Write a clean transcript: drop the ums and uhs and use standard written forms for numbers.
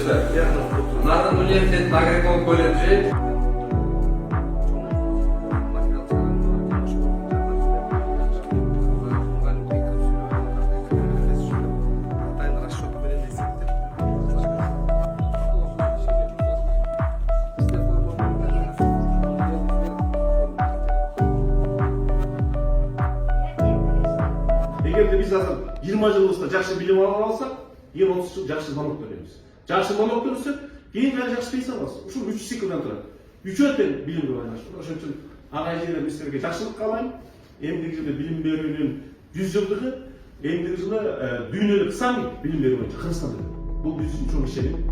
Достар, Нарын университетінің агриколог колледжі Эгерде биз азыр 20 жылыбызда жакшы билим ала алсак, 30 жыл жакшы налог төлөйбүз. Жакшы налог төлөсөк, кийин дагы жакшы пенсия алабыз. Ушул 3 циклдан турат. Үчөө тең билимге байланыштуу. Ошон үчүн ага жерлерде силерге жакшылык каалайм. Эмдиги жылы билим берүүнүн 100 жылдыгы, эмдиги жылы дүйнөлүк саммит билим берүү боюнча Кыргызстанда. Бул биздин чоң ишеним.